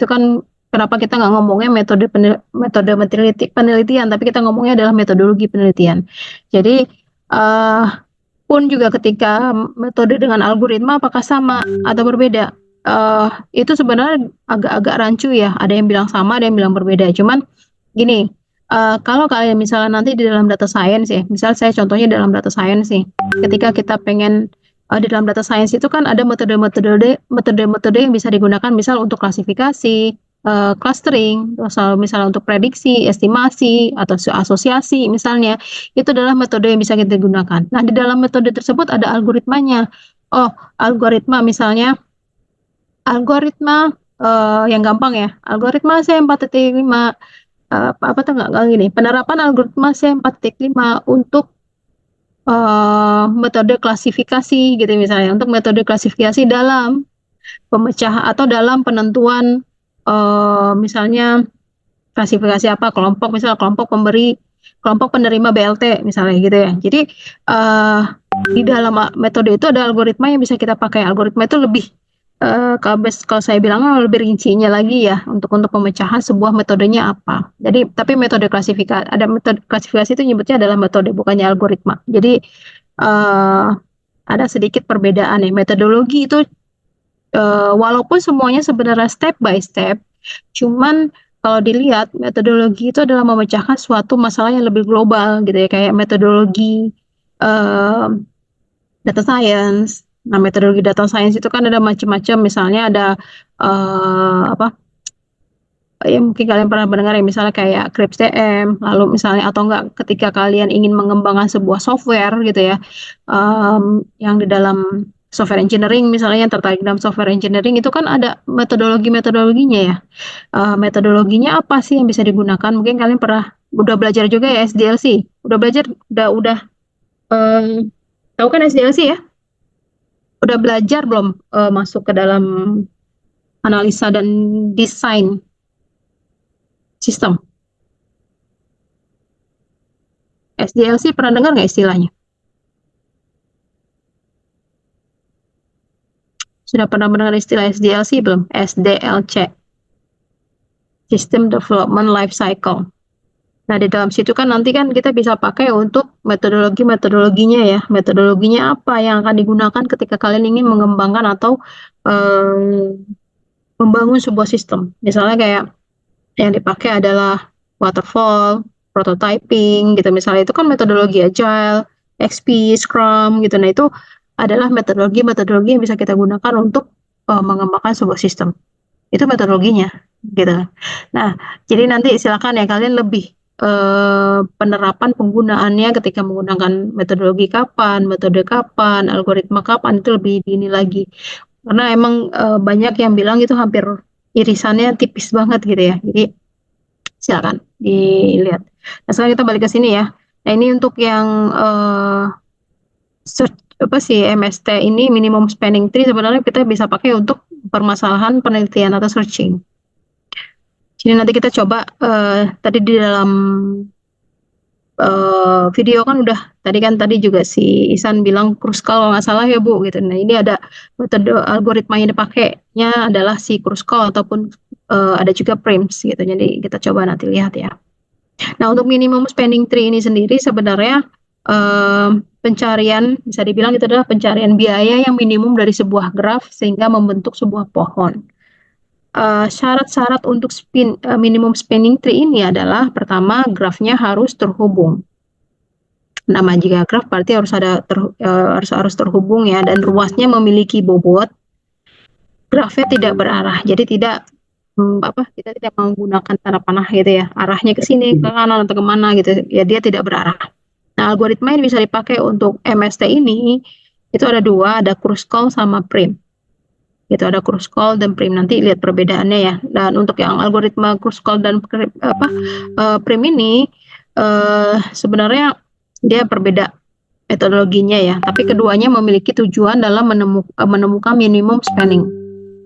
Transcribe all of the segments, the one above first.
Itu kan kenapa kita nggak ngomongnya metode penelitian, tapi kita ngomongnya adalah metodologi penelitian. Jadi pun juga ketika metode dengan algoritma apakah sama atau berbeda? Itu sebenarnya agak-agak rancu ya. Ada yang bilang sama, ada yang bilang berbeda. Cuman gini, kalau kalian misalnya nanti di dalam data science ya, misal saya contohnya dalam data science nih, ketika kita pengen di dalam data science itu kan ada metode-metode yang bisa digunakan misal untuk klasifikasi, clustering, misalnya untuk prediksi, estimasi, atau asosiasi misalnya, itu adalah metode yang bisa kita gunakan. Nah, di dalam metode tersebut ada algoritmanya. Oh, algoritma misalnya, algoritma yang gampang ya, algoritma C4.5, apa tuh nggak gini, penerapan algoritma C4.5 untuk metode klasifikasi gitu misalnya, untuk metode klasifikasi dalam pemecah atau dalam penentuan misalnya klasifikasi apa kelompok, misalnya kelompok penerima BLT misalnya gitu ya. Jadi di dalam metode itu ada algoritma yang bisa kita pakai. Algoritma itu lebih kalau saya bilang lebih rincinya lagi ya untuk pemecahan sebuah metodenya apa. Jadi tapi metode klasifikasi itu nyebutnya adalah metode bukannya algoritma. Jadi ada sedikit perbedaan ya. Metodologi itu walaupun semuanya sebenarnya step by step, cuman kalau dilihat metodologi itu adalah memecahkan suatu masalah yang lebih global gitu ya, kayak metodologi data science. Nah, metodologi data science itu kan ada macam-macam, misalnya ada apa ya, mungkin kalian pernah mendengar ya, misalnya kayak CRISP-DM, lalu misalnya atau enggak ketika kalian ingin mengembangkan sebuah software gitu ya, yang di dalam software engineering misalnya, yang tertarik dalam software engineering itu kan ada metodologinya ya. Metodologinya apa sih yang bisa digunakan? Mungkin kalian udah belajar juga ya SDLC. Udah belajar, udah tahu kan SDLC ya? Udah belajar belum masuk ke dalam analisa dan desain sistem? SDLC pernah dengar nggak istilahnya? Sudah pernah mendengar istilah SDLC belum? SDLC, System Development Life Cycle. Nah, di dalam situ kan nanti kan kita bisa pakai untuk metodologinya ya. Metodologinya apa yang akan digunakan ketika kalian ingin mengembangkan atau membangun sebuah sistem. Misalnya kayak yang dipakai adalah waterfall, prototyping gitu. Misalnya itu kan metodologi agile, XP, Scrum gitu. Nah, itu adalah metodologi yang bisa kita gunakan untuk mengembangkan sebuah sistem. Itu metodologinya gitu. Nah, jadi nanti silakan ya kalian lebih penerapan penggunaannya ketika menggunakan metodologi kapan, metode kapan, algoritma kapan, itu lebih dini lagi. Karena emang banyak yang bilang itu hampir irisannya tipis banget gitu ya. Jadi silakan dilihat. Nah, sekarang kita balik ke sini ya. Nah, ini untuk yang MST ini, minimum spanning tree, sebenarnya kita bisa pakai untuk permasalahan penelitian atau searching. Jadi nanti kita coba tadi di dalam video kan tadi juga si Isan bilang Kruskal kalau nggak salah ya Bu gitu. Nah, ini ada metode algoritma yang dipakainya adalah si Kruskal ataupun ada juga Prims gitu. Jadi kita coba nanti lihat ya. Nah, untuk minimum spanning tree ini sendiri sebenarnya pencarian, bisa dibilang itu adalah pencarian biaya yang minimum dari sebuah graf sehingga membentuk sebuah pohon. Syarat-syarat untuk minimum spanning tree ini adalah pertama, grafnya harus terhubung. Nama jika graf berarti harus terhubung ya, dan ruasnya memiliki bobot. Grafnya tidak berarah, jadi kita tidak menggunakan tanda panah gitu ya, arahnya ke sini, ke kanan atau kemana gitu ya, dia tidak berarah. Nah, algoritma yang bisa dipakai untuk MST ini itu ada dua, ada Kruskal sama Prim. Gitu, ada Kruskal dan Prim, nanti lihat perbedaannya ya. Dan untuk yang algoritma Kruskal dan Prim ini sebenarnya dia berbeda metodologinya ya, tapi keduanya memiliki tujuan dalam menemukan minimum spanning.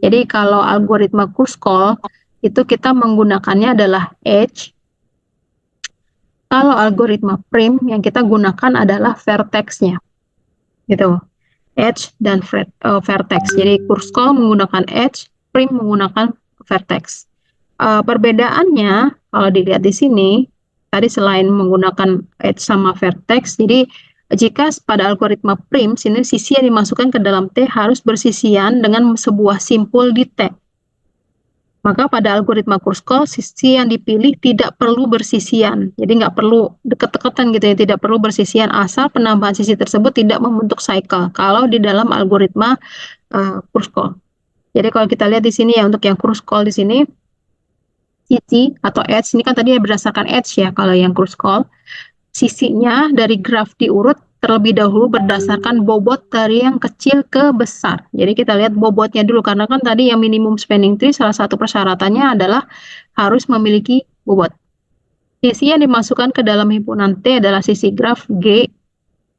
Jadi kalau algoritma Kruskal itu kita menggunakannya adalah edge. Kalau algoritma Prim yang kita gunakan adalah vertex-nya. Gitu. Edge dan vertex. Jadi Kruskal menggunakan edge, Prim menggunakan vertex. Perbedaannya kalau dilihat di sini, tadi selain menggunakan edge sama vertex, jadi jika pada algoritma prim, sini sisi yang dimasukkan ke dalam T harus bersisian dengan sebuah simpul di T. Maka pada algoritma Kruskal, sisi yang dipilih tidak perlu bersisian. Jadi nggak perlu deket-deketan gitu ya, tidak perlu bersisian asal penambahan sisi tersebut tidak membentuk cycle. Kalau di dalam algoritma Kruskal. Jadi kalau kita lihat di sini ya, untuk yang Kruskal di sini, sisi atau edge, ini kan tadi berdasarkan edge ya, kalau yang Kruskal, sisinya dari graf diurut terlebih dahulu berdasarkan bobot dari yang kecil ke besar. Jadi kita lihat bobotnya dulu, karena kan tadi yang minimum spanning tree salah satu persyaratannya adalah harus memiliki bobot. Sisi yang dimasukkan ke dalam himpunan T adalah sisi graf G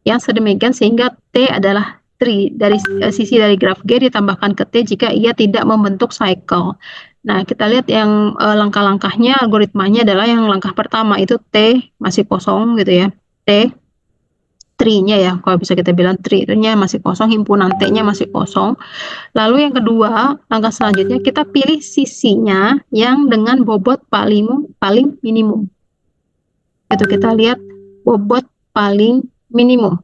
yang sedemikian sehingga T adalah tree. Dari sisi dari graf G ditambahkan ke T jika ia tidak membentuk cycle. Nah, kita lihat yang langkah-langkahnya, algoritmanya adalah yang langkah pertama itu T masih kosong gitu ya. T tree-nya ya, kalau bisa kita bilang tree-nya masih kosong, himpunan T-nya masih kosong. Lalu yang kedua, langkah selanjutnya kita pilih sisinya yang dengan bobot paling minimum. Itu kita lihat bobot paling minimum.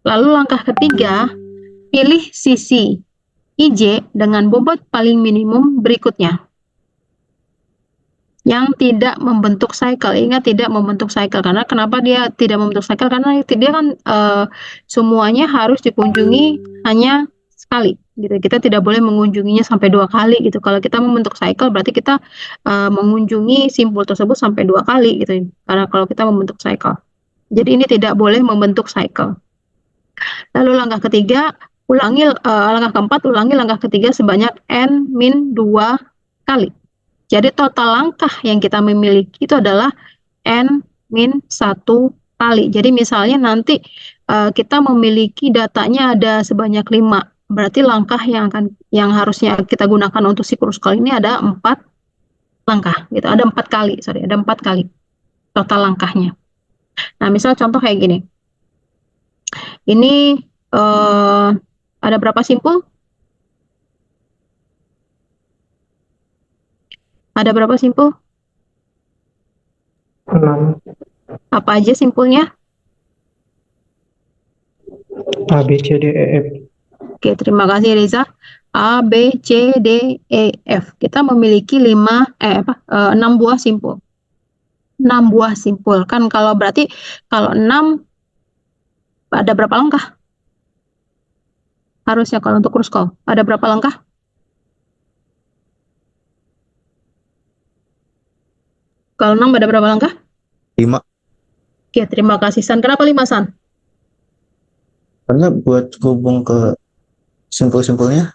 Lalu langkah ketiga, pilih sisi IJ dengan bobot paling minimum berikutnya, yang tidak membentuk cycle. Ingat, tidak membentuk cycle. Karena kenapa dia tidak membentuk cycle? Karena dia kan semuanya harus dikunjungi hanya sekali gitu. Kita tidak boleh mengunjunginya sampai 2 kali gitu. Kalau kita membentuk cycle berarti kita mengunjungi simpul tersebut sampai 2 kali gitu. Karena kalau kita membentuk cycle. Jadi ini tidak boleh membentuk cycle. Lalu langkah ketiga, langkah keempat, ulangi langkah ketiga sebanyak n-2 kali. Jadi total langkah yang kita memiliki itu adalah n-1 kali. Jadi misalnya nanti kita memiliki datanya ada sebanyak 5. Berarti langkah yang harusnya kita gunakan untuk si Kruskal ini ada 4 langkah gitu. Ada 4 kali, ada 4 kali total langkahnya. Nah, misal contoh kayak gini. Ini ada berapa simpul? Ada berapa simpul? 6. Apa aja simpulnya? A, B, C, D, E, F. Oke, terima kasih Reza. A, B, C, D, E, F. Kita memiliki 6 buah simpul. 6 buah simpul. Kan kalau berarti kalau 6 ada berapa langkah? Harusnya kalau untuk Kruskal ada berapa langkah? Kalau 6 ada berapa langkah? 5. Oke, terima kasih San. Kenapa 5 San? Karena buat hubung ke simpul-simpulnya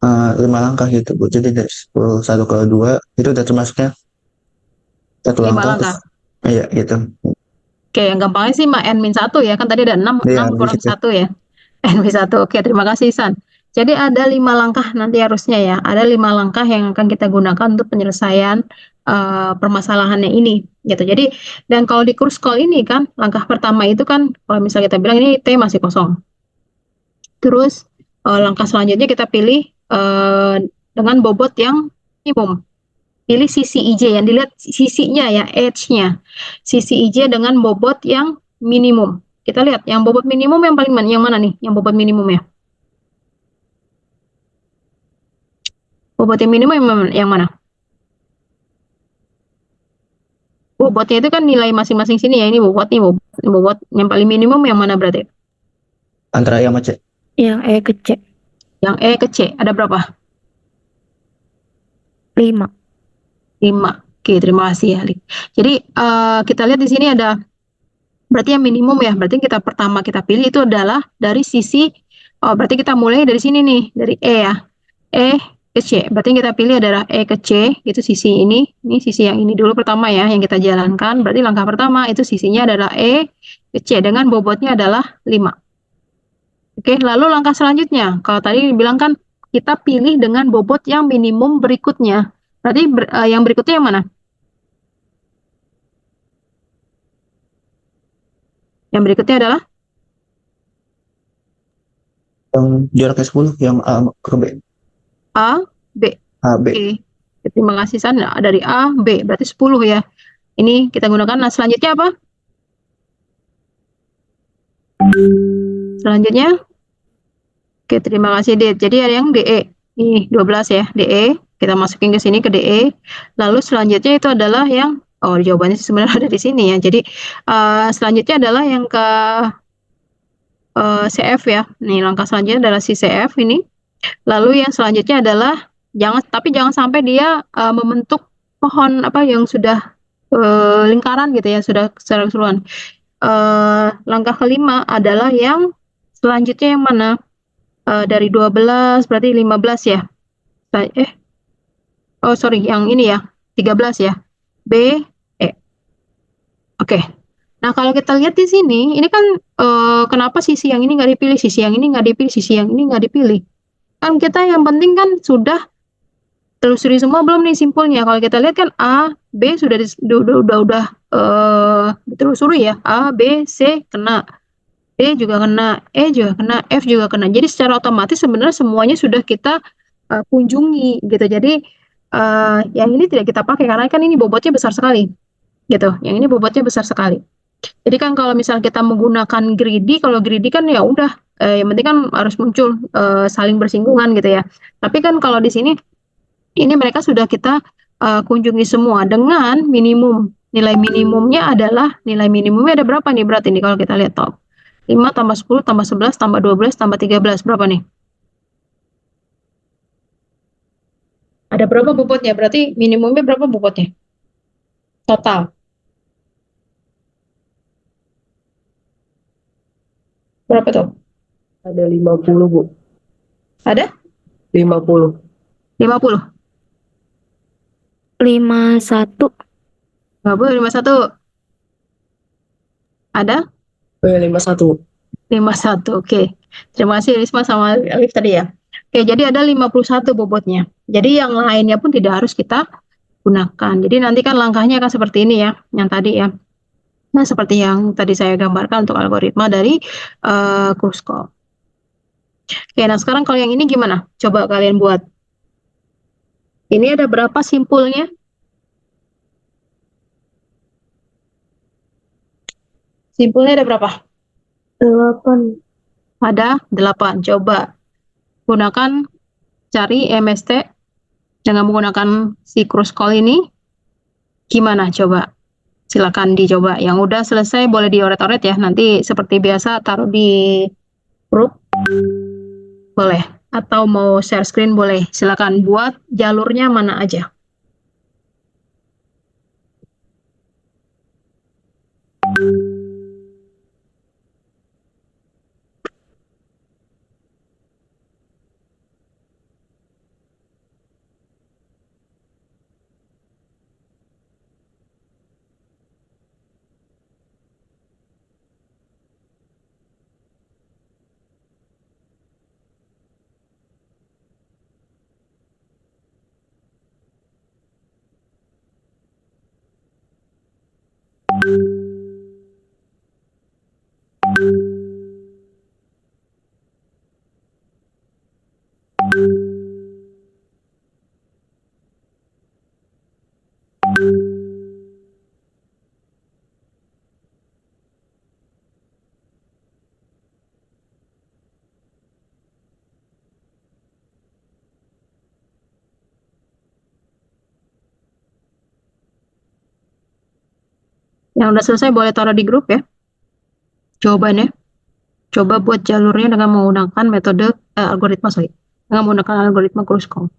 5 langkah gitu Bu. Jadi dari simpul 1 ke 2 itu udah termasuknya 1 5 langkah. langkah. Iya gitu. Oke, yang gampangnya sih n-1 ya. Kan tadi ada 6 Iya, kurang gitu. 1 ya. N-1. Oke, terima kasih San. Jadi ada 5 langkah nanti harusnya ya. Ada 5 langkah yang akan kita gunakan untuk penyelesaian permasalahannya ini gitu. Jadi dan kalau di Kruskal ini kan langkah pertama itu kan kalau misalnya kita bilang ini T masih kosong. Terus langkah selanjutnya kita pilih dengan bobot yang minimum. Pilih sisi IJ yang dilihat sisinya ya, edge-nya. Sisi IJ dengan bobot yang minimum. Kita lihat yang bobot minimum yang paling yang mana nih? Yang bobot minimum ya. Bobot yang minimum yang mana? Bobotnya itu kan nilai masing-masing sini ya. Ini bobot yang paling minimum yang mana berarti? Antara E sama C. Yang E ke C. Yang E ke C ada berapa? 5. 5. Oke, terima kasih ya. Jadi kita lihat di sini ada berarti yang minimum ya. Berarti pertama kita pilih itu adalah dari sisi berarti kita mulai dari sini nih, dari E ya. E ke C. Berarti kita pilih adalah E ke C, itu sisi ini sisi yang ini dulu pertama ya, yang kita jalankan. Berarti langkah pertama itu sisinya adalah E ke C dengan bobotnya adalah 5. Oke, lalu langkah selanjutnya, kalau tadi bilang kan kita pilih dengan bobot yang minimum berikutnya. Berarti yang berikutnya yang mana? Yang berikutnya adalah? Yang jaraknya 10, yang A ke B. A, B. A, B. Oke. Terima kasih sana dari A, B, berarti 10 ya. Ini kita gunakan. Nah, selanjutnya apa? Selanjutnya, oke, terima kasih D. Jadi ada yang DE. Ini 12 ya, DE. Kita masukin ke sini ke DE. Lalu selanjutnya itu adalah yang, oh jawabannya sebenarnya ada di sini ya. Jadi selanjutnya adalah yang ke CF ya. Nih langkah selanjutnya adalah si CF ini. Lalu yang selanjutnya adalah jangan sampai dia membentuk pohon apa yang sudah lingkaran gitu ya, sudah secara keseluruhan. Langkah kelima adalah yang selanjutnya yang mana? Dari 12 berarti 15 ya. Oh sorry, yang ini ya, 13 ya. B, E. Oke. Nah kalau kita lihat di sini, ini kan kenapa sisi yang ini nggak dipilih, sisi yang ini nggak dipilih, sisi yang ini nggak dipilih. Kan kita yang penting kan sudah telusuri semua belum nih simpulnya. Kalau kita lihat kan A, B sudah udah ditelusuri ya. A, B, C kena, D juga kena, E juga kena, F juga kena. Jadi secara otomatis sebenarnya semuanya sudah kita kunjungi gitu. Jadi yang ini tidak kita pakai karena kan ini bobotnya besar sekali gitu. Yang ini bobotnya besar sekali. Jadi kan kalau misalnya kita menggunakan greedy, kalau greedy kan ya udah yang penting kan harus muncul saling bersinggungan gitu ya. Tapi kan kalau di sini ini mereka sudah kita kunjungi semua dengan minimum. Nilai minimumnya adalah, nilai minimumnya ada berapa nih berarti ini kalau kita lihat top. 5 tambah 10 tambah 11 tambah 12 tambah 13 berapa nih? Ada berapa bobotnya? Berarti minimumnya berapa bobotnya? Total. Berapa tuh? Ada 50, Bu. Ada? 50. 50. 51. Nggak boleh 51. Ada? Oh ya, 51. 51. Oke. Terima kasih Risma sama Alif tadi ya. Oke, jadi ada 51 bobotnya. Jadi yang lainnya pun tidak harus kita gunakan. Jadi nanti kan langkahnya akan seperti ini ya, yang tadi ya. Nah, seperti yang tadi saya gambarkan untuk algoritma dari Kruskal. Oke, nah sekarang kalau yang ini gimana? Coba kalian buat. Ini ada berapa simpulnya? Simpulnya ada berapa? 8. Ada 8. Coba gunakan cari MST dengan menggunakan si Kruskal ini. Gimana coba? Silakan dicoba. Yang udah selesai boleh dioret-oret ya. Nanti seperti biasa taruh di grup. Boleh. Atau mau share screen boleh. Silakan buat jalurnya mana aja. Yang udah selesai boleh taruh di grup ya. Jawabannya. Coba buat jalurnya dengan menggunakan metode algoritma, sorry. Dengan menggunakan algoritma Kruskal.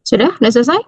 Sudah? Sudah selesai?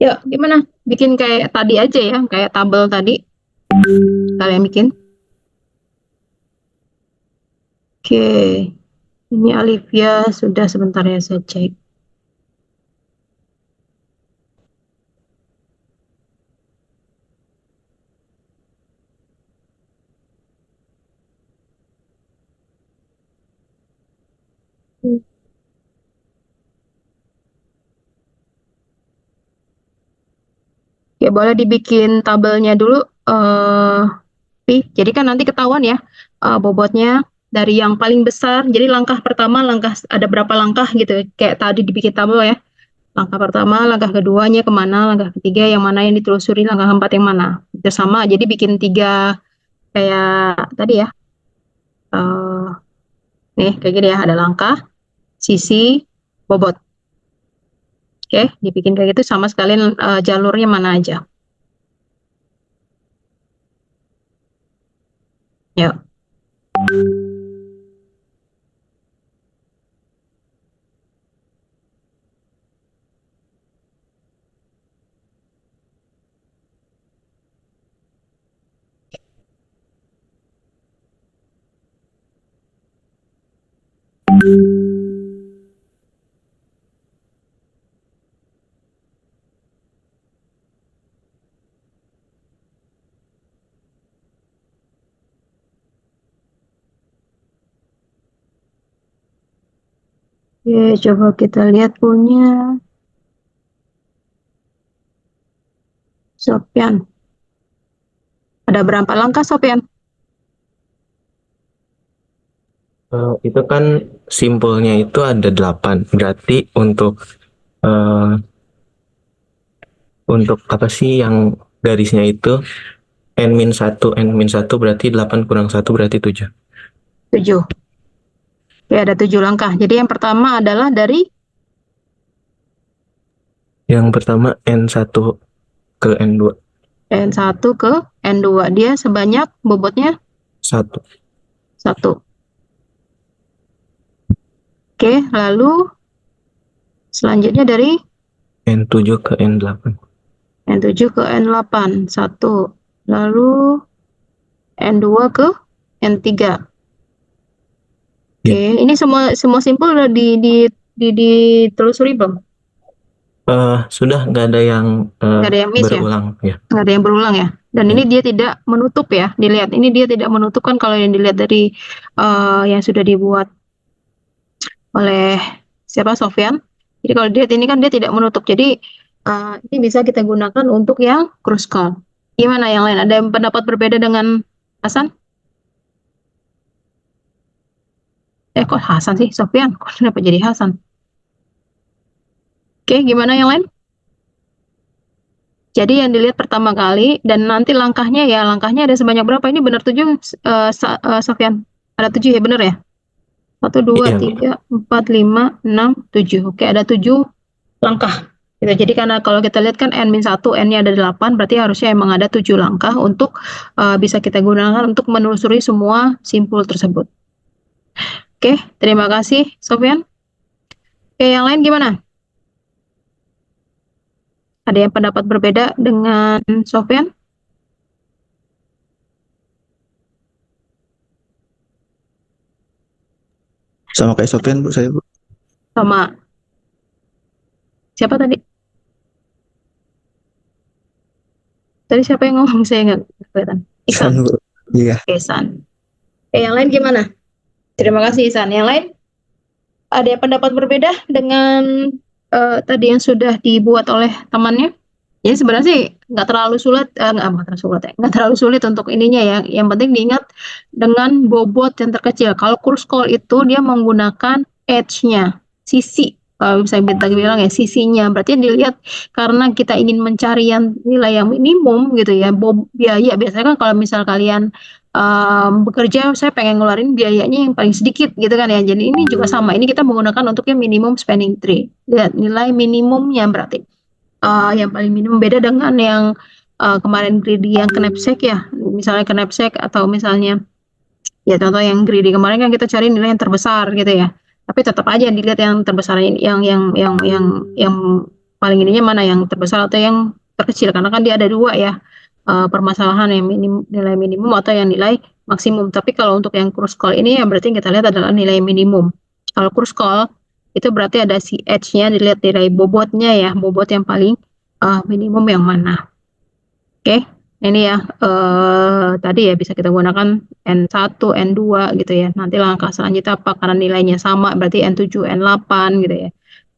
Yuk, gimana? Bikin kayak tadi aja ya, kayak tabel tadi. Kalian bikin. Oke, ini Olivia sudah, sebentar ya saya cek. Ya, boleh dibikin tabelnya dulu. Jadi kan nanti ketahuan ya bobotnya dari yang paling besar. Jadi langkah pertama, ada berapa langkah gitu. Kayak tadi dibikin tabel ya. Langkah pertama, langkah keduanya kemana, langkah ketiga yang mana yang ditelusuri, langkah keempat yang mana. Itu sama, jadi bikin 3 kayak tadi ya. Nih, kayak gini ya, ada langkah, sisi, bobot. Oke, dibikin kayak gitu sama sekalian jalurnya mana aja. Yuk. Oke, coba kita lihat punya Sopyan. Ada berapa langkah, Sopyan? Itu kan simpulnya itu ada 8. Berarti untuk apa sih yang garisnya itu N-1 berarti 8 kurang 1 berarti 7. 7. Oke, ada 7 langkah. Jadi yang pertama adalah dari Yang pertama N1 ke N2. N1 ke N2. Dia sebanyak bobotnya 1. 1. Oke, lalu selanjutnya dari N7 ke N8. N7 ke N8. 1. Lalu N2 ke N3. Oke, ini semua simpul udah ditelusuri belum? Sudah nggak ada yang Nggak ada yang miss ya? berulang ya. Nggak ada yang berulang ya. Dan ini dia tidak menutup ya. Dilihat, ini dia tidak menutup kan kalau yang dilihat dari yang sudah dibuat oleh siapa, Sofyan. Jadi kalau dilihat ini kan dia tidak menutup. Jadi ini bisa kita gunakan untuk yang cross call. Gimana yang lain? Ada yang pendapat berbeda dengan Hasan? Kok Hasan sih? Sofyan, kok kenapa jadi Hasan? Oke, gimana yang lain? Jadi yang dilihat pertama kali dan nanti langkahnya ada sebanyak berapa? Ini benar 7, Sofyan? Ada 7 ya, benar ya? 1, 2, Iya, Bu. 3, 4, 5, 6, 7. Oke, ada 7 langkah. Gitu. Jadi karena kalau kita lihat kan N-1, N-nya ada 8, berarti harusnya emang ada 7 langkah untuk bisa kita gunakan untuk menelusuri semua simpul tersebut. Oke, terima kasih, Sofyan. Oke, yang lain gimana? Ada yang pendapat berbeda dengan Sofyan? Sama kayak Sofian, Bu, saya, Bu. Sama siapa tadi? Tadi siapa yang ngomong? Saya nggak kelihatan. San, Isan. Bu. Iya. Oke, Isan. Yang lain gimana? Terima kasih, Isan. Yang lain? Ada yang pendapat berbeda dengan tadi yang sudah dibuat oleh temannya? Jadi sebenarnya sih nggak terlalu sulit, nggak terlalu sulit untuk ininya ya. Yang penting diingat dengan bobot yang terkecil. Kalau course call itu dia menggunakan edge-nya, sisi. Kalau bisa kita bilang ya sisinya. Berarti dilihat karena kita ingin mencari yang nilai yang minimum gitu ya. Biaya biasanya kan kalau misal kalian bekerja, saya pengen ngeluarin biayanya yang paling sedikit gitu kan ya. Jadi ini juga sama. Ini kita menggunakan untuk yang minimum spending tree. Lihat nilai minimumnya berarti. Yang paling minimum beda dengan yang kemarin greedy yang knapsack ya. Misalnya knapsack atau misalnya ya contoh yang greedy kemarin kan kita cari nilai yang terbesar gitu ya. Tapi tetap aja dilihat yang terbesar ini yang paling ininya mana yang terbesar atau yang terkecil karena kan dia ada dua ya permasalahan yang nilai minimum atau yang nilai maksimum. Tapi kalau untuk yang cruise call ini yang berarti kita lihat adalah nilai minimum. Kalau cruise call itu berarti ada si edge-nya dilihat nilai bobotnya ya, bobot yang paling minimum yang mana. Oke, ini ya tadi ya bisa kita gunakan N1, N2 gitu ya. Nanti langkah selanjutnya apa? Karena nilainya sama berarti N7, N8 gitu ya.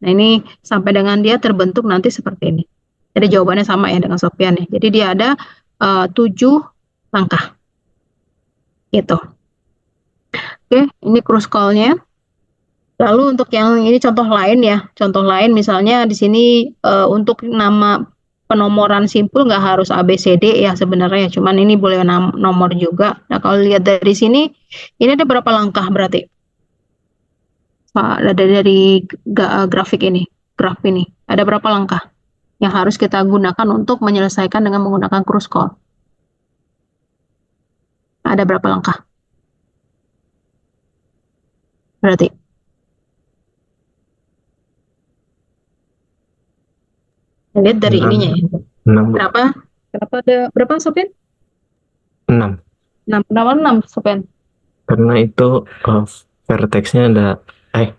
Nah ini sampai dengan dia terbentuk nanti seperti ini. Jadi jawabannya sama ya dengan Sofyan ya. Jadi dia ada 7 langkah. Gitu. Oke, ini cruise call-nya. Lalu untuk yang ini contoh lain ya. Contoh lain misalnya di sini untuk nama penomoran simpul nggak harus ABCD ya sebenarnya. Cuman ini boleh nomor juga. Nah kalau lihat dari sini, ini ada berapa langkah berarti? Ada dari grafik ini, graf ini. Ada berapa langkah yang harus kita gunakan untuk menyelesaikan dengan menggunakan cruise call? Ada berapa langkah? Berarti lihat dari 6. ininya ya. 6, Bu. Berapa? Kenapa ada berapa Sofyan? 6. 6. Kenapa 6 Sofyan? Karena itu vertexnya ada,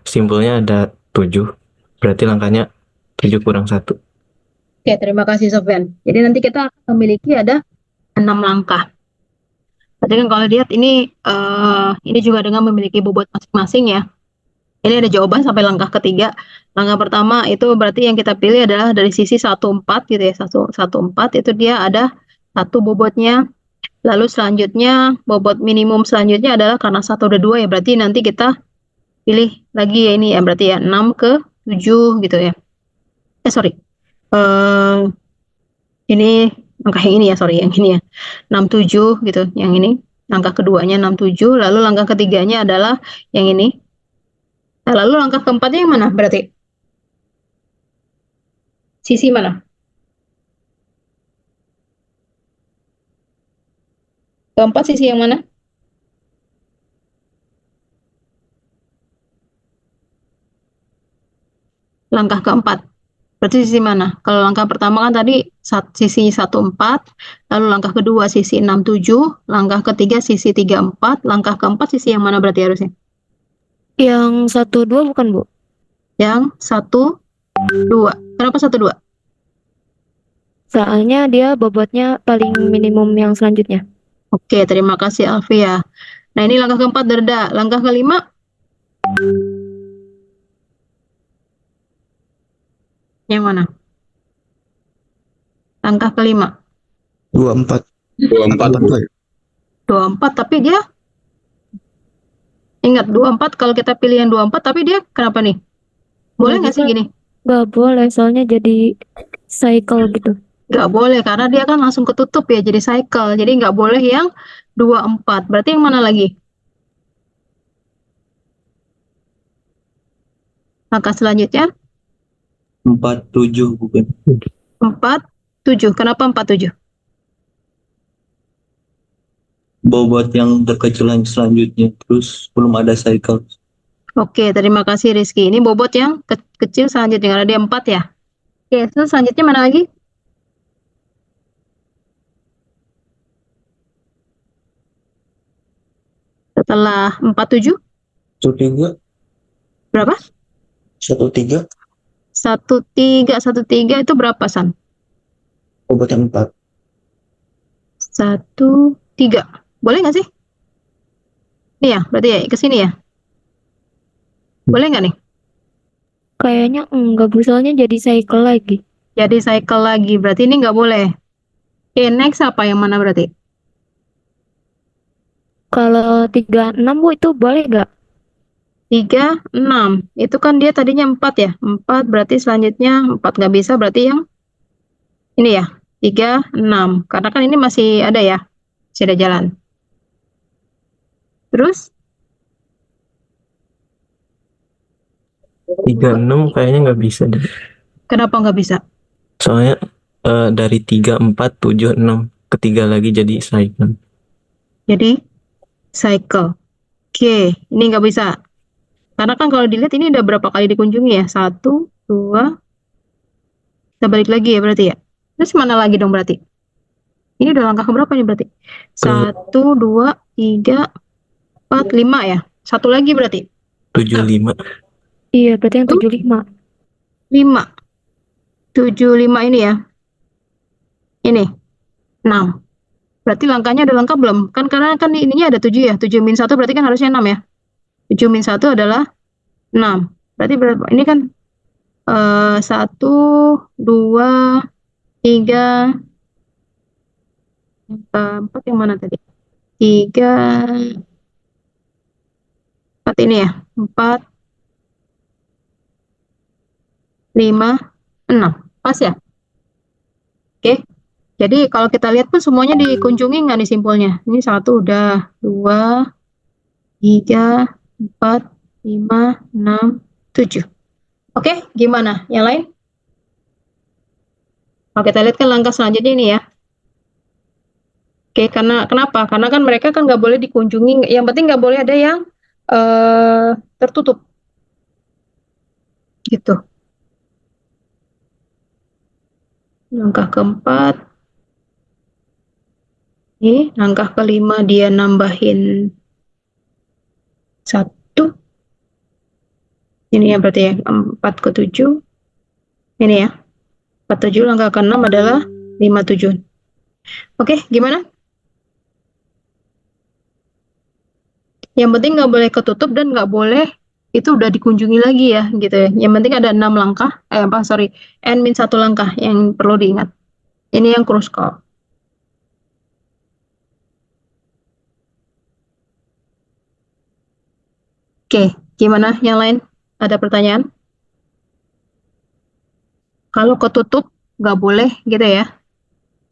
simpulnya ada 7. Berarti langkahnya 7 kurang 1. Oke, terima kasih Sofyan. Jadi nanti kita memiliki ada 6 langkah. Berarti kan kalau lihat ini juga dengan memiliki bobot masing-masing ya. Ini ada jawaban sampai langkah ketiga. Langkah pertama itu berarti yang kita pilih adalah dari sisi 14 gitu ya. 14 itu dia ada 1 bobotnya. Lalu selanjutnya bobot minimum selanjutnya adalah karena 1 ada 2 ya. Berarti nanti kita pilih lagi ya ini ya. Berarti ya 6 ke 7 gitu ya. Sorry. Ini langkah yang ini ya, sorry yang ini ya. 67 gitu, yang ini. Langkah keduanya 67, lalu langkah ketiganya adalah yang ini. Nah, lalu langkah keempatnya yang mana berarti? Sisi mana? Keempat sisi yang mana? Langkah keempat. Berarti sisi mana? Kalau langkah pertama kan tadi sisi 14, lalu langkah kedua sisi 67, langkah ketiga sisi 34, langkah keempat sisi yang mana berarti harusnya? Yang 1-2 bukan, Bu? Yang 1-2. Kenapa 1-2? Soalnya dia bobotnya paling minimum yang selanjutnya. Oke, terima kasih Alfia. Nah, ini langkah keempat Derda. Langkah kelima? Yang mana? Langkah kelima. 24. 24. 82 ya? 24, tapi dia Ingat 24 kalau kita pilih yang 24 tapi dia kenapa nih? Boleh nggak sih juga gini? nggak boleh, soalnya jadi cycle gitu. Nggak boleh karena dia kan langsung ketutup ya jadi cycle. Jadi nggak boleh yang 24. Berarti yang mana lagi? Langkah selanjutnya 47 bukan. 47. Kenapa 47? Bobot yang terkecil yang selanjutnya, terus belum ada cycle. Oke, terima kasih Rizky. Ini bobot yang kecil selanjutnya karena dia 4 ya. Oke, terus selanjutnya mana lagi? Setelah 47 13, berapa? 13, 13 itu berapa San? bobot yang 4. 13. Boleh nggak sih? Ini ya, berarti ya ke sini ya. Boleh nggak nih? Kayaknya enggak, Bu, soalnya jadi cycle lagi. Jadi cycle lagi, berarti ini nggak boleh. Oke, next apa yang mana berarti? Kalau 36, Bu, itu boleh nggak? 36. Itu kan dia tadinya 4 ya. 4 berarti selanjutnya 4 nggak bisa, berarti yang ini ya. 36. Karena kan ini masih ada ya. Masih ada jalan. Terus 36 kayaknya nggak bisa deh. kenapa nggak bisa? Soalnya dari 3, 4, 7, 6 ketiga lagi jadi cycle. Jadi cycle. Oke, ini nggak bisa. Karena kan kalau dilihat ini udah berapa kali dikunjungi ya? 1, 2. Kita balik lagi ya berarti ya. Terus mana lagi dong berarti? Ini udah langkah keberapa nih berarti? 1, 2, 3, 4, 5 ya. Satu lagi berarti. 75. Iya, berarti yang 75. 5. 75 ini ya. Ini. 6. Berarti langkahnya ada lengkap belum? Kan karena kan ininya ada 7 ya. 7 min 1 berarti kan harusnya 6 ya. 7 min 1 adalah 6. Berarti berapa? Ini kan 1, 2, 3, 4 yang mana tadi? 3, 4 ini ya. 4, 5, 6. Pas ya? Oke. Jadi kalau kita lihat pun semuanya dikunjungi nggak nih simpulnya? Ini 1 udah, 2, 3, 4, 5, 6, 7. Oke, gimana? Yang lain? Kalau kita lihat kan langkah selanjutnya ini ya. Oke, kenapa? Karena kan mereka kan nggak boleh dikunjungi. Yang penting nggak boleh ada yang tertutup. Gitu. Langkah keempat. Ini langkah kelima dia nambahin 1. Ini ya berarti ya 4 ke 7. Ini ya. 47 langkah ke-6 adalah 57. Oke, gimana? Yang penting nggak boleh ketutup dan nggak boleh itu udah dikunjungi lagi ya gitu ya. Yang penting ada 6 langkah, n-1 langkah yang perlu diingat. Ini yang kruskal. Oke, gimana yang lain? Ada pertanyaan? Kalau ketutup nggak boleh gitu ya.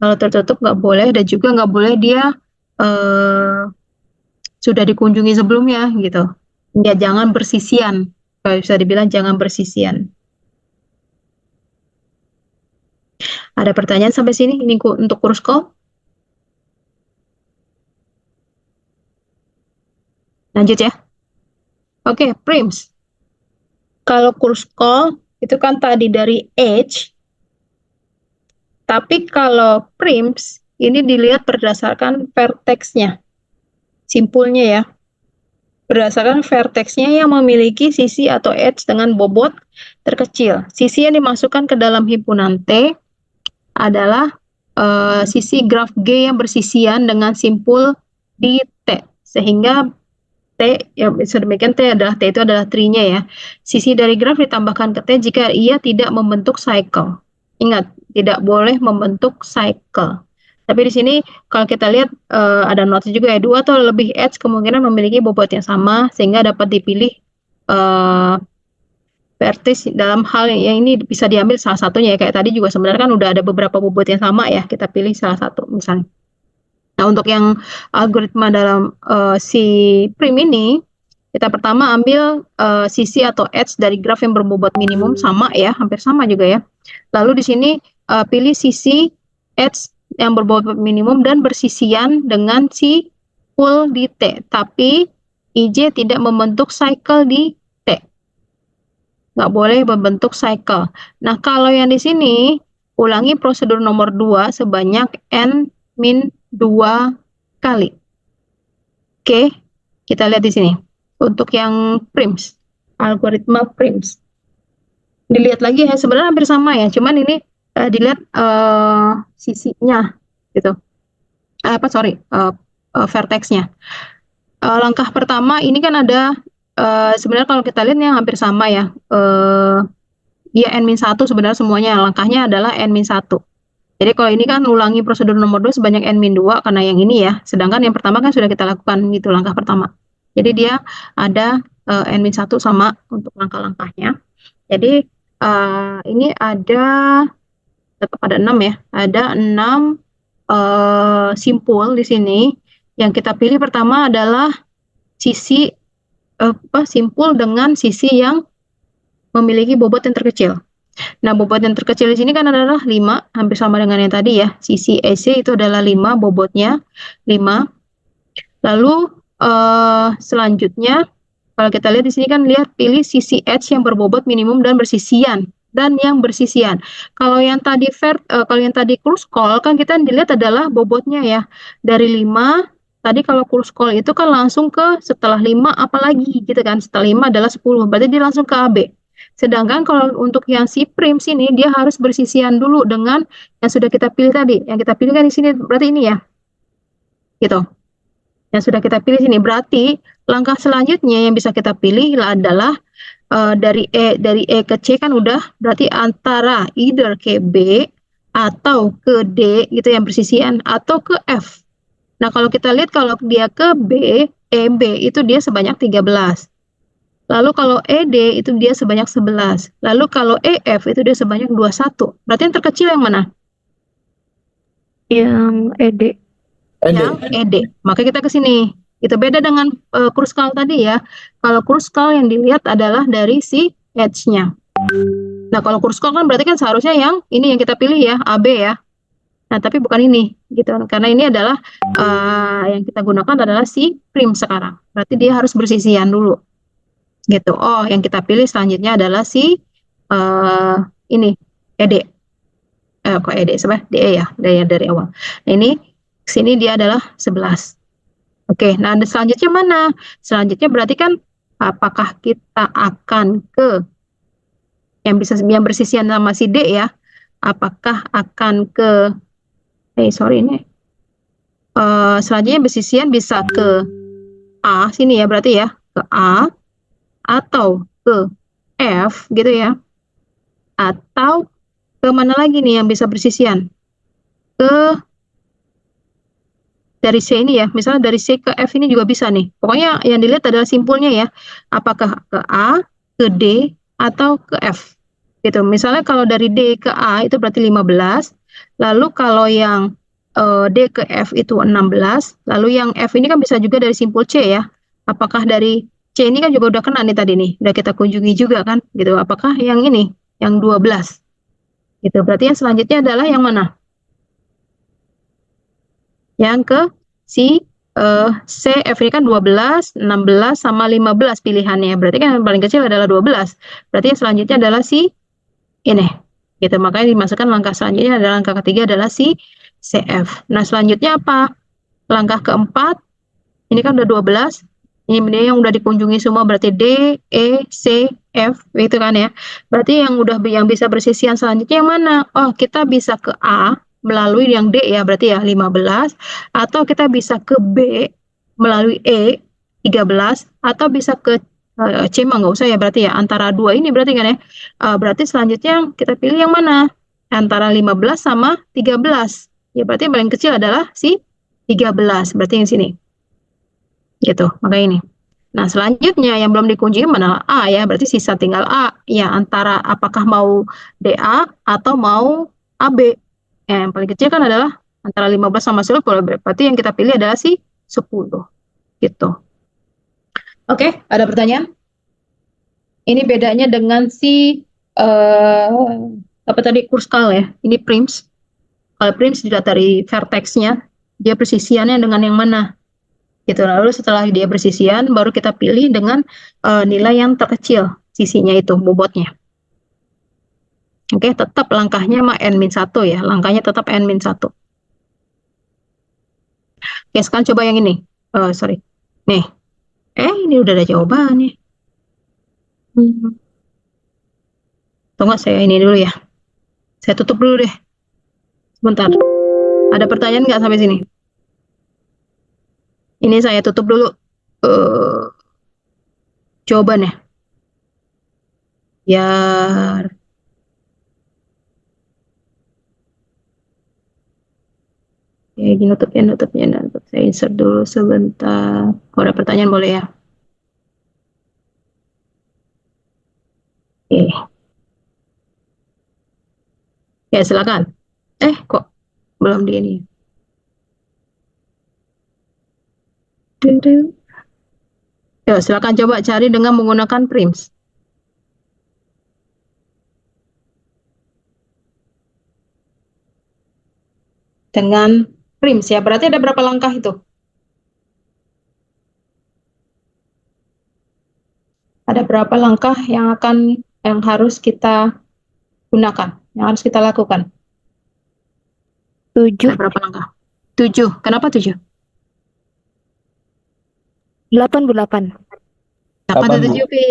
Kalau tertutup nggak boleh dan juga nggak boleh dia sudah dikunjungi sebelumnya gitu. Ya jangan bersisian. Kalau bisa dibilang jangan bersisian. Ada pertanyaan sampai sini? Ini untuk kurus call. Lanjut ya. Oke, prims. Kalau kurus call itu kan tadi dari age. Tapi kalau prims ini dilihat berdasarkan vertexnya. Simpulnya ya. Berdasarkan vertexnya yang memiliki sisi atau edge dengan bobot terkecil. Sisi yang dimasukkan ke dalam himpunan T adalah sisi graf G yang bersisian dengan simpul di T. Sehingga T, ya sedemikian T itu adalah tree-nya ya. Sisi dari graf ditambahkan ke T jika ia tidak membentuk cycle. Ingat, tidak boleh membentuk cycle. Tapi di sini kalau kita lihat ada notes juga ya, 2 atau lebih edge kemungkinan memiliki bobot yang sama sehingga dapat dipilih vertex dalam hal yang ini bisa diambil salah satunya ya. Kayak tadi juga sebenarnya kan udah ada beberapa bobot yang sama ya, kita pilih salah satu misalnya. Nah, untuk yang algoritma dalam si prim ini, kita pertama ambil sisi atau edge dari graf yang berbobot minimum sama ya, hampir sama juga ya. Lalu di sini pilih sisi edge yang berbobot minimum dan bersisian dengan si full di T, tapi IJ tidak membentuk cycle di T. Nggak boleh membentuk cycle. Nah, kalau yang di sini, ulangi prosedur nomor 2 sebanyak N-2 kali. Oke, kita lihat di sini. Untuk yang prims, algoritma prims. Dilihat lagi ya, sebenarnya hampir sama ya, cuman ini dilihat sisinya gitu. Vertexnya. Langkah pertama ini kan ada sebenarnya kalau kita lihat yang hampir sama ya. Ya N-1 sebenarnya semuanya langkahnya adalah N-1. Jadi kalau ini kan ulangi prosedur nomor 2 sebanyak N-2 karena yang ini ya. Sedangkan yang pertama kan sudah kita lakukan gitu langkah pertama. Jadi dia ada N-1 sama untuk langkah-langkahnya. Jadi ini ada tetap ada 6 ya. Ada 6 simpul di sini. Yang kita pilih pertama adalah sisi simpul dengan sisi yang memiliki bobot yang terkecil. Nah, bobot yang terkecil di sini kan adalah 5, hampir sama dengan yang tadi ya. Sisi EC itu adalah 5, bobotnya 5. Lalu selanjutnya kalau kita lihat di sini kan pilih sisi edge yang berbobot minimum dan bersisian yang bersisian. Kalau yang tadi close call kan kita dilihat adalah bobotnya ya. Dari 5 tadi kalau close call itu kan langsung ke setelah 5 apalagi gitu kan. Setelah 5 adalah 10. Berarti dia langsung ke AB. Sedangkan kalau untuk yang si prim sini dia harus bersisian dulu dengan yang sudah kita pilih tadi. Yang kita pilih kan di sini berarti ini ya. Gitu. Yang sudah kita pilih sini berarti langkah selanjutnya yang bisa kita pilih adalah dari E ke C kan udah berarti antara either ke B atau ke D gitu yang bersisian atau ke F. Nah, kalau kita lihat kalau dia ke B, EB itu dia sebanyak 13. Lalu kalau ED itu dia sebanyak 11. Lalu kalau EF itu dia sebanyak 21. Berarti yang terkecil yang mana? Yang ED. Yang ED. Maka kita ke sini. Itu beda dengan kruskal tadi ya. Kalau kruskal yang dilihat adalah dari si edge-nya. Nah, kalau kruskal kan berarti kan seharusnya yang ini yang kita pilih ya, AB ya. Nah, tapi bukan ini gitu. Karena ini adalah yang kita gunakan adalah si prim sekarang. Berarti dia harus bersisian dulu. Gitu. Oh, yang kita pilih selanjutnya adalah si ini ED. Kok ED sebenarnya DE ya, dari awal. Nah, ini sini dia adalah 11. Oke, nah selanjutnya mana? Selanjutnya berarti kan apakah kita akan ke yang bersisian sama si D ya? Apakah akan ke selanjutnya bersisian bisa ke A sini ya berarti ya, ke A atau ke F gitu ya. Atau ke mana lagi nih yang bisa bersisian? Ke dari C ini ya, misalnya dari C ke F ini juga bisa nih. Pokoknya yang dilihat adalah simpulnya ya. Apakah ke A, ke D, atau ke F. Gitu. Misalnya kalau dari D ke A itu berarti 15. Lalu kalau yang D ke F itu 16. Lalu yang F ini kan bisa juga dari simpul C ya. Apakah dari C ini kan juga udah kena nih tadi nih. Udah kita kunjungi juga kan. Gitu. Apakah yang ini, yang 12. Gitu. Berarti yang selanjutnya adalah yang mana? Yang ke si CF ini kan 12, 16, sama 15 pilihannya. Berarti kan yang paling kecil adalah 12. Berarti yang selanjutnya adalah si ini. Gitu. Makanya dimasukkan langkah selanjutnya adalah langkah ketiga adalah si CF. Nah, selanjutnya apa? Langkah keempat. Ini kan udah 12. Ini yang udah dikunjungi semua berarti D, E, C, F gitu kan ya. Berarti yang bisa bersisian selanjutnya yang mana? Oh, kita bisa ke A melalui yang D ya, berarti ya 15, atau kita bisa ke B melalui E 13, atau bisa ke C mah nggak usah ya berarti ya, antara dua ini berarti kan ya. Berarti selanjutnya kita pilih yang mana? Antara 15 sama 13 Ya berarti yang paling kecil adalah si 13. Berarti yang sini. Gitu, makanya ini. Nah, selanjutnya yang belum dikunci mana A ya, berarti sisa tinggal A. Ya, antara apakah mau DA atau mau AB. Yang paling kecil kan adalah antara 15 sama 10, berarti yang kita pilih adalah si 10. Gitu. Oke, ada pertanyaan? Ini bedanya dengan si apa tadi kurskal ya. Ini prims. Kalau prims dilihat dari vertexnya, dia presisiannya dengan yang mana? Gitu. Lalu setelah dia bersisian, baru kita pilih dengan nilai yang terkecil sisinya itu, bobotnya. Oke, tetap langkahnya mah N-1 ya. Langkahnya tetap N-1. Oke, sekarang coba yang ini. Sorry. Nih. Ini udah ada jawabannya. Tunggu saya ini dulu ya. Saya tutup dulu deh. Sebentar. Ada pertanyaan nggak sampai sini? Ini saya tutup dulu. Jawabannya. Biar ya, ini nutup. Saya insert dulu sebentar. Kalau ada pertanyaan boleh ya. Oke. Ya, silakan. Kok belum di ini? Ya, silakan coba cari dengan menggunakan prims. Dengan prims ya, berarti ada berapa langkah itu? Ada berapa langkah yang harus kita gunakan, yang harus kita lakukan? 7, Ada berapa langkah? 7. Kenapa 7? 88. Apa tuh 7, Pi?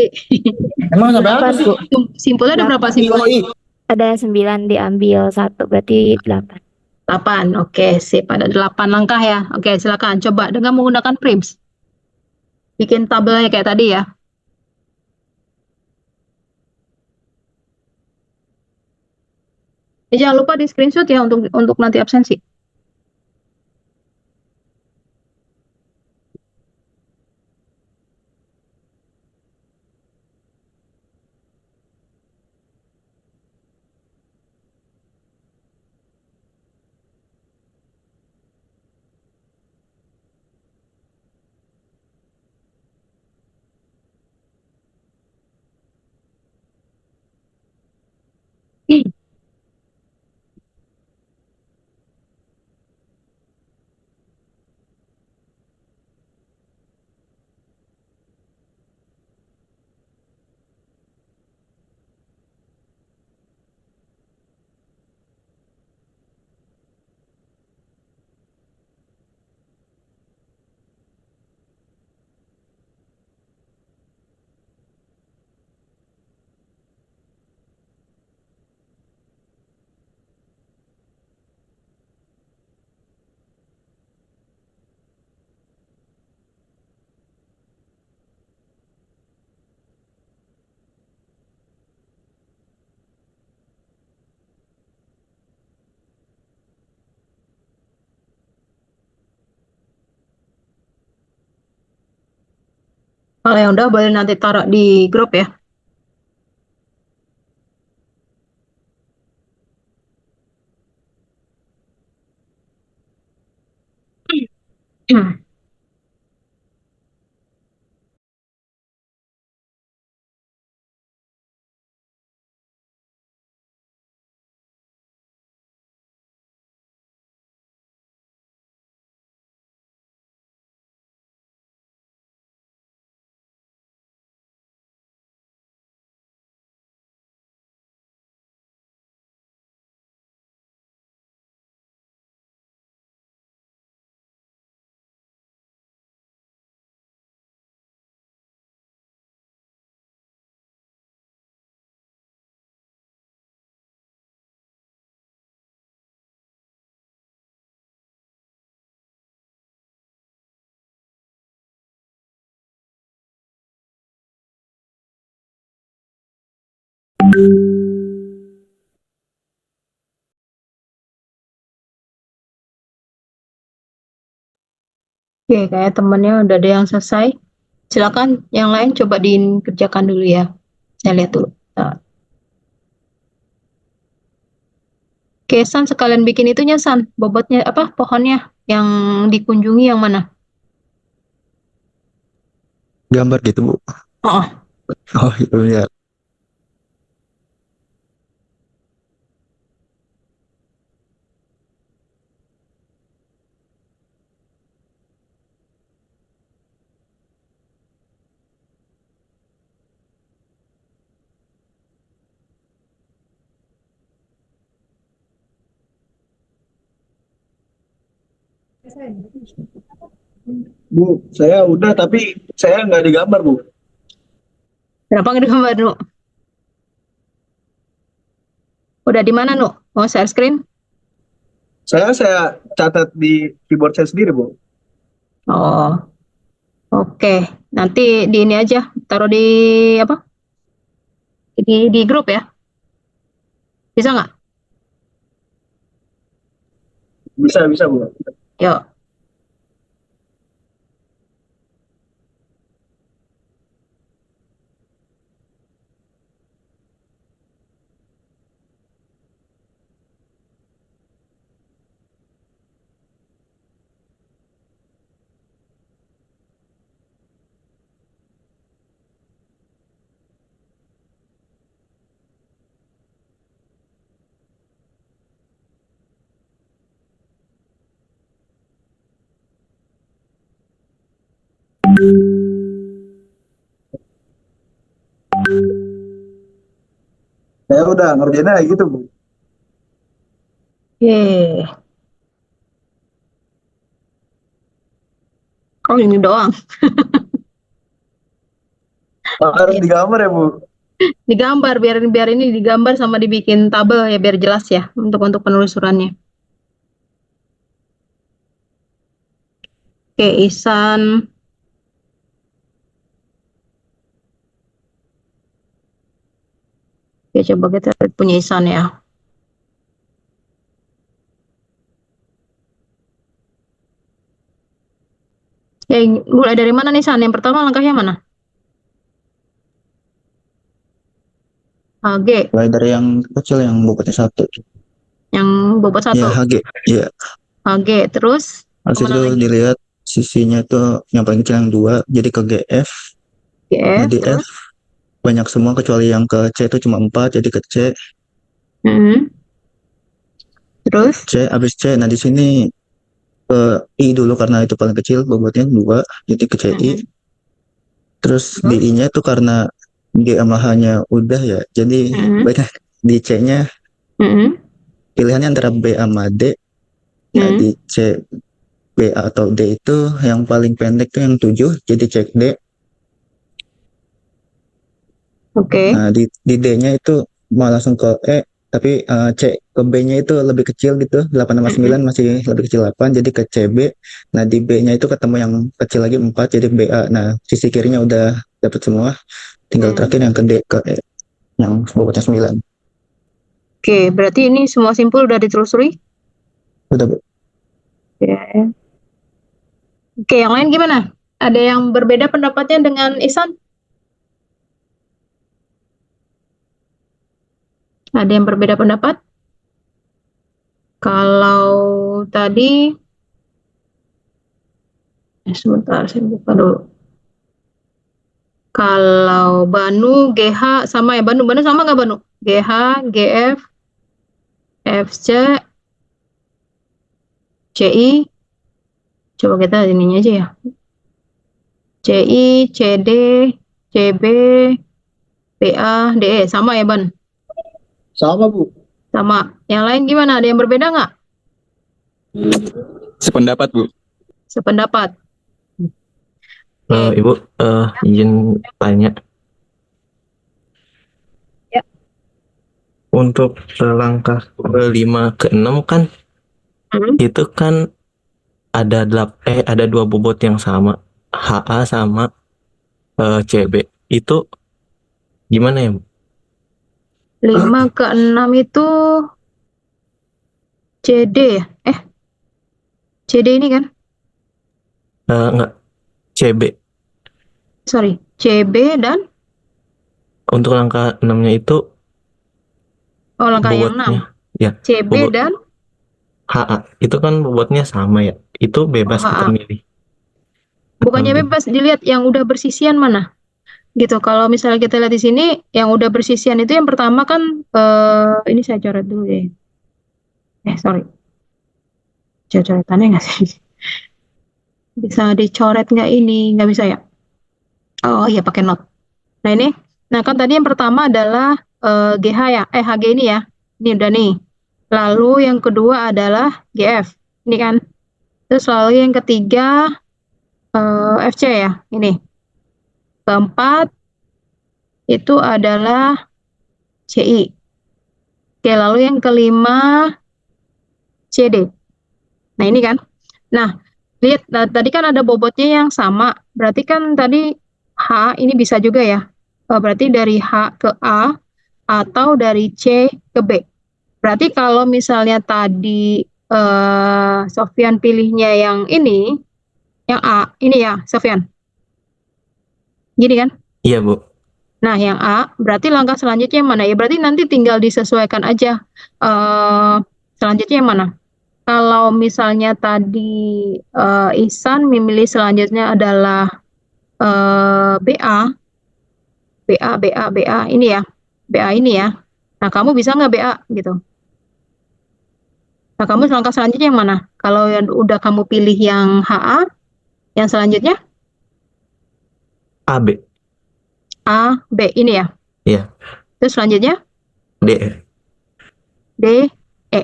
Emang sampai apa 8, sih? Bu. Simpulnya ada berapa simpulnya? Yoi. Ada 9 diambil 1, berarti 8. 8. Oke, sip. Ada 8 langkah ya. Oke, silakan coba dengan menggunakan prims. Bikin tabelnya kayak tadi ya. Jangan lupa di screenshot ya untuk nanti absensi. Kalau yang udah boleh nanti taruh di grup ya. Oke, kayak temennya udah ada yang selesai. Silakan yang lain coba dikerjakan dulu ya. Saya lihat dulu. Nah. Oke, San sekalian bikin itunya San. Bobotnya apa? Pohonnya yang dikunjungi yang mana? Gambar gitu, Bu. Oh, Oh, itu ya. Bu, saya udah tapi saya nggak digambar, Bu. berapa nggak gambar Nu? Udah di mana Nu? Mau share screen? Saya catat di keyboard saya sendiri, Bu. Oh, oke. Nanti di ini aja, taruh di apa? Di grup ya. Bisa nggak? Bisa, Bu. Yuk. Saya udah ngerjainnya kayak gitu, Bu. Oke. Oh, ini doang. Harus digambar ya, Bu. Digambar biar ini digambar sama dibikin tabel ya biar jelas ya untuk penelusurannya. Oke, Isan. Ya coba kita punya Isan ya. Ya, mulai dari mana nih San? Yang pertama langkahnya mana? HG, Mulai dari yang kecil yang bobotnya 1. yang bobot Ya, 1. HG. Ya, HG, terus habis kemana itu lagi? dilihat sisinya tuh yang paling kecil yang 2, jadi ke GF. Nah, GF, di terus? F banyak semua kecuali yang ke C itu cuma 4, jadi ke C. Hmm. Terus? C, habis C. Nah, di sini ke I dulu karena itu paling kecil, bobotnya 2, jadi ke CI. Terus Terus? BI-nya itu karena G sama H-nya udah ya, jadi banyak di C-nya Hmm. pilihannya antara B sama D. Nah, di C, B atau D itu yang paling pendek tuh yang 7, jadi cek D. Oke. Nah, di D-nya itu mau langsung ke E, tapi C ke B-nya itu lebih kecil gitu, 8 sama 9 masih lebih kecil 8, jadi ke CB. Nah, di B-nya itu ketemu yang kecil lagi 4, jadi BA. Nah, sisi kirinya udah dapet semua, tinggal terakhir yang ke D ke E, yang bobotnya 9. Oke, berarti ini semua simpul udah ditelusuri? Udah, Bu. Ya. Oke, yang lain gimana? Ada yang berbeda pendapatnya dengan Ihsan? Ada yang berbeda pendapat? Kalau tadi, sebentar saya buka dulu. Kalau Banu, GH sama ya? Banu sama nggak Banu? GH, GF, FC, CI. Coba kita ininya aja ya. CI, CD, CB, PA, DE. Sama ya Ban? Sama, Bu. Sama. Yang lain gimana? Ada yang berbeda nggak? Sependapat, Bu. Sependapat. Ibu, izin tanya. Ya. Untuk langkah ke 5 ke 6 kan, itu kan ada 2 bobot yang sama, HA sama CB. Itu gimana ya, Bu? 5 ke 6 itu CD ya? CD ini kan? Enggak, CB. Sorry, CB dan Untuk langkah 6-nya itu langkah yang 6. bobotnya, ya, CB bobot dan HA. Itu kan bobotnya sama ya. Itu bebas kita HA. milih. Bukannya Atau bebas, dilihat yang udah bersisian mana. Gitu. Kalau misalnya kita lihat di sini, yang udah bersisian itu yang pertama kan, ini saya coret dulu deh. Sorry. Coret-coretannya nggak sih? Bisa dicoret nggak ini? Nggak bisa ya? Oh iya, pakai not. Nah ini, nah kan tadi yang pertama adalah GH ya, HG ini ya. Ini udah nih. Lalu yang kedua adalah GF. Ini kan. Terus lalu yang ketiga FC ya, ini. Keempat itu adalah CI. Oke, lalu yang kelima CD. Nah, ini kan. Nah, lihat tadi kan ada bobotnya yang sama. Berarti kan tadi H ini bisa juga ya. Berarti dari H ke A atau dari C ke B. Berarti kalau misalnya tadi Sofyan pilihnya yang ini, yang A, ini ya, Sofyan. Gini kan? iya, Bu. Nah, yang A, berarti langkah selanjutnya yang mana? Ya, berarti nanti tinggal disesuaikan aja. Selanjutnya yang mana? Kalau misalnya tadi Ihsan memilih selanjutnya adalah BA, ini ya, BA ini ya. Nah, kamu bisa nggak BA gitu? Nah, kamu langkah selanjutnya yang mana? Kalau yang udah kamu pilih yang HA, yang selanjutnya AB. A, B ini ya. Iya. Terus selanjutnya D. D, E.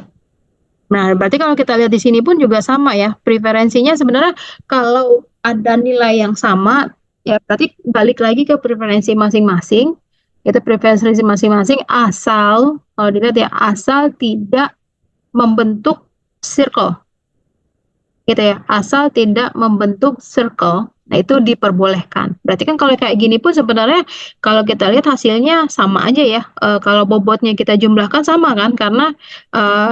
Nah, berarti kalau kita lihat di sini pun juga sama ya. Preferensinya sebenarnya kalau ada nilai yang sama, ya berarti balik lagi ke preferensi masing-masing. Itu preferensi masing-masing asal, kalau dilihat ya, asal tidak membentuk circle. Gitu ya, asal tidak membentuk circle. Nah, itu diperbolehkan. Berarti kan kalau kayak gini pun sebenarnya kalau kita lihat hasilnya sama aja ya. Kalau bobotnya kita jumlahkan sama kan, karena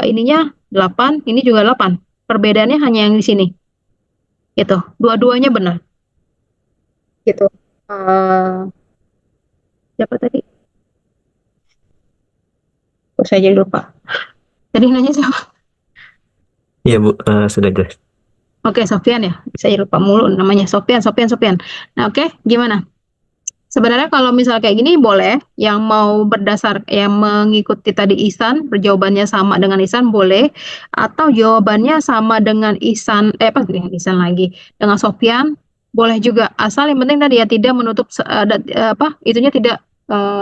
ininya 8, ini juga 8. Perbedaannya hanya yang di sini. Gitu. Dua-duanya benar. Gitu. Siapa tadi? Kok saya jadi lupa. Tadi nanya siapa? Iya, Bu. Sudah jelas. Oke, Sofyan ya. Saya lupa mulu namanya. Sofyan. Nah, oke, gimana? Sebenarnya kalau misal kayak gini boleh, yang mau yang mengikuti tadi Ihsan, jawabannya sama dengan Ihsan boleh, atau jawabannya sama dengan Ihsan, dengan Ihsan lagi, dengan Sofyan boleh juga. Asal yang penting tadi ya tidak menutup itunya tidak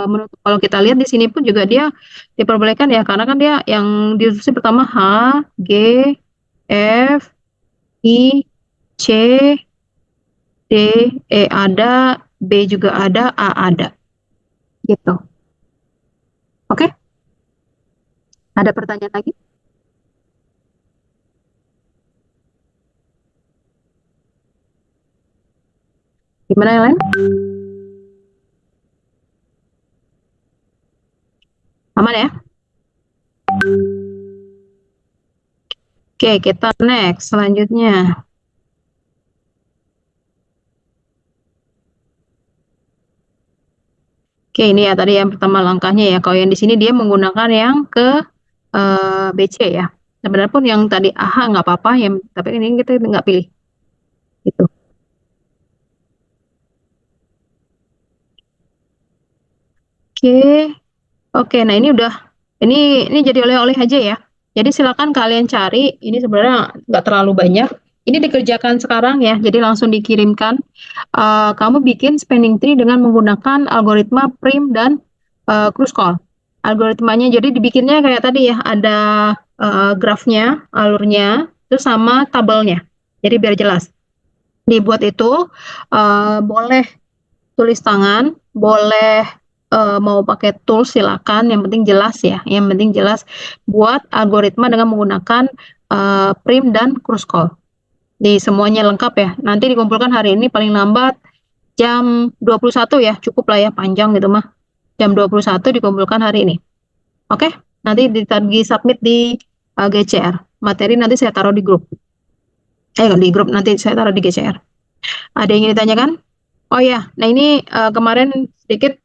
menutup. Kalau kita lihat di sini pun juga dia diperbolehkan ya, karena kan dia yang diinstruksi pertama H, G, F, I, C, D, E ada, B juga ada, A ada. Gitu. Oke? Ada pertanyaan lagi? Gimana yang lain? Aman ya? Oke, kita next. Selanjutnya. Oke, ini ya tadi yang pertama langkahnya ya. Kalau yang di sini dia menggunakan yang ke BC ya. Sebenarnya pun yang tadi AH nggak apa-apa, tapi ini kita nggak pilih. Gitu. Oke. Nah ini udah, ini jadi oleh-oleh aja ya. Jadi silakan kalian cari. Ini sebenarnya nggak terlalu banyak. Ini dikerjakan sekarang ya. Jadi langsung dikirimkan. Kamu bikin spanning tree dengan menggunakan algoritma prim dan Kruskal. Algoritmanya jadi dibikinnya kayak tadi ya. Ada grafnya, alurnya, terus sama tabelnya. Jadi biar jelas. Dibuat itu boleh tulis tangan, boleh mau pakai tools silakan, yang penting jelas ya, yang penting jelas. Buat algoritma dengan menggunakan prim dan Kruskal. Di semuanya lengkap ya. Nanti dikumpulkan hari ini paling lambat jam 21 ya, cukup lah ya, panjang gitu mah. Jam 21 dikumpulkan hari ini. Oke, nanti di submit di GCR. Materi nanti saya taruh di grup. Di grup nanti saya taruh di GCR. Ada yang ingin ditanyakan? Oh ya, nah ini kemarin sedikit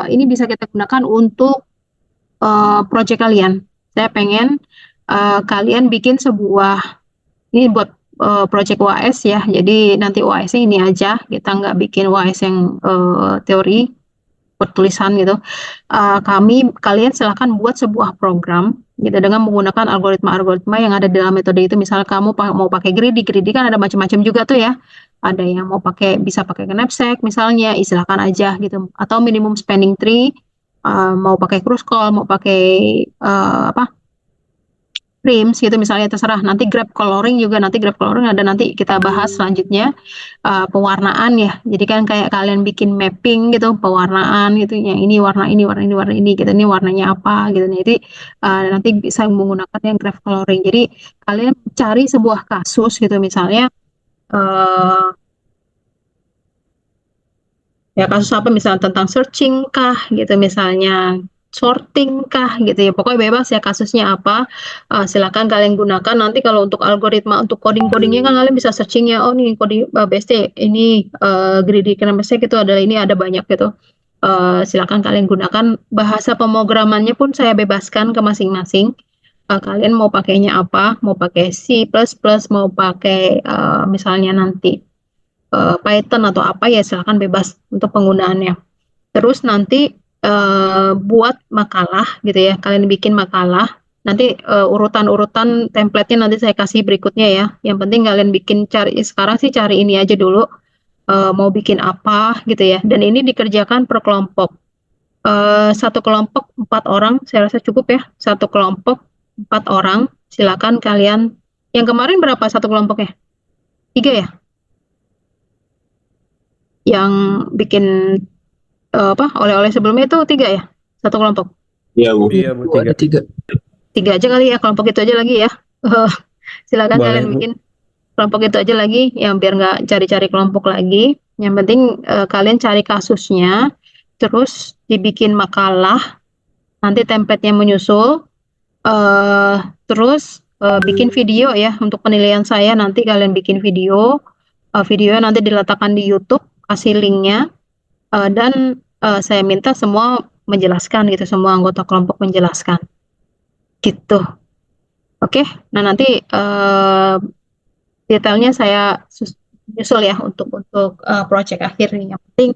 ini bisa kita gunakan untuk project kalian. Saya pengen kalian bikin sebuah, ini buat project UAS ya. Jadi nanti UAS-nya ini aja, kita nggak bikin UAS yang teori tulisan gitu. Kalian silahkan buat sebuah program gitu dengan menggunakan algoritma-algoritma yang ada di dalam metode itu. Misal kamu mau pakai greedy kan ada macam-macam juga tuh ya. Ada yang mau bisa pakai knapsack misalnya, silahkan aja gitu. Atau minimum spending tree, mau pakai cross call, mau pakai Rims gitu misalnya, terserah. Nanti graph coloring ada, nanti kita bahas selanjutnya. Pewarnaan ya, jadi kan kayak kalian bikin mapping gitu, pewarnaan gitu, yang ini warna ini gitu, ini warnanya apa gitu. Jadi nanti bisa menggunakan yang graph coloring. Jadi kalian cari sebuah kasus gitu misalnya, ya kasus apa misalnya, tentang searching kah gitu misalnya, sorting kah gitu ya, pokoknya bebas ya kasusnya apa. Silakan kalian gunakan. Nanti kalau untuk algoritma, untuk codingnya kan kalian bisa searching ya, oh nih coding BST ini greedy knapsack itu adalah ini, ada banyak gitu. Silakan kalian gunakan. Bahasa pemrogramannya pun saya bebaskan ke masing-masing. Kalian mau pakainya apa, mau pakai C++, mau pakai misalnya nanti Python atau apa ya, silakan bebas untuk penggunaannya. Terus nanti buat makalah gitu ya, kalian bikin makalah. Nanti urutan-urutan template-nya nanti saya kasih berikutnya ya. Yang penting kalian sekarang sih cari ini aja dulu, mau bikin apa gitu ya. Dan ini dikerjakan per kelompok. Satu kelompok 4 orang, saya rasa cukup ya. Satu kelompok 4 orang, silakan kalian. Yang kemarin berapa satu kelompoknya? 3 ya? Yang bikin oleh-oleh sebelumnya itu 3 ya, satu kelompok. Iya Bu. Iya Bu, Ada 3. 3 aja kali ya, kelompok itu aja lagi ya. Silakan Boleh, kalian Bu. bikin kelompok itu aja lagi, yang biar nggak cari-cari kelompok lagi. Yang penting kalian cari kasusnya, terus dibikin makalah, nanti template-nya menyusul, terus bikin video ya untuk penilaian saya. Nanti kalian bikin video, videonya nanti diletakkan di YouTube, kasih linknya. Dan saya minta semua menjelaskan gitu, semua anggota kelompok menjelaskan gitu. Oke, nah nanti detailnya saya nyusul ya untuk project akhir nih. Yang penting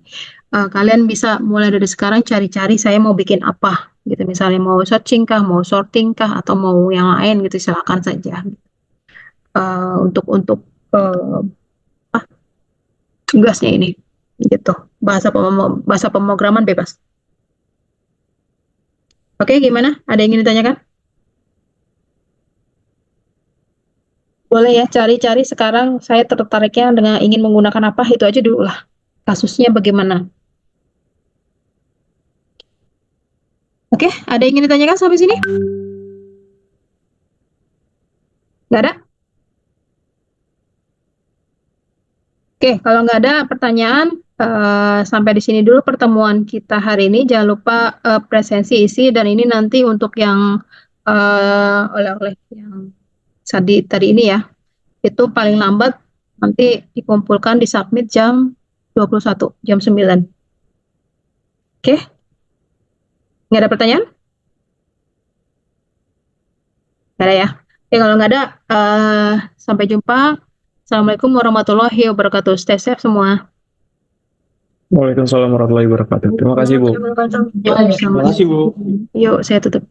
kalian bisa mulai dari sekarang cari-cari saya mau bikin apa gitu, misalnya mau searching kah, mau sorting kah, atau mau yang lain gitu, silakan saja. Untuk tugasnya ini gitu, bahasa pemrograman bebas. Oke, gimana? Ada yang ingin ditanyakan? Boleh ya, cari-cari sekarang. Saya tertariknya dengan ingin menggunakan apa, itu aja dulu lah. Kasusnya bagaimana? Oke, ada yang ingin ditanyakan sampai sini? Nggak ada? Oke, kalau nggak ada pertanyaan, sampai di sini dulu pertemuan kita hari ini. Jangan lupa presensi isi, dan ini nanti untuk yang oleh-oleh yang tadi ini ya, itu paling lambat nanti dikumpulkan, disubmit jam 21, jam 9. Oke? Nggak ada pertanyaan? Nggak ada ya? Oke, kalau nggak ada, sampai jumpa. Assalamualaikum warahmatullahi wabarakatuh. Stay safe semua. Waalaikumsalam warahmatullahi wabarakatuh. Terima kasih Bu. Yuk, Terima kasih Bu. Yuk, saya tutup.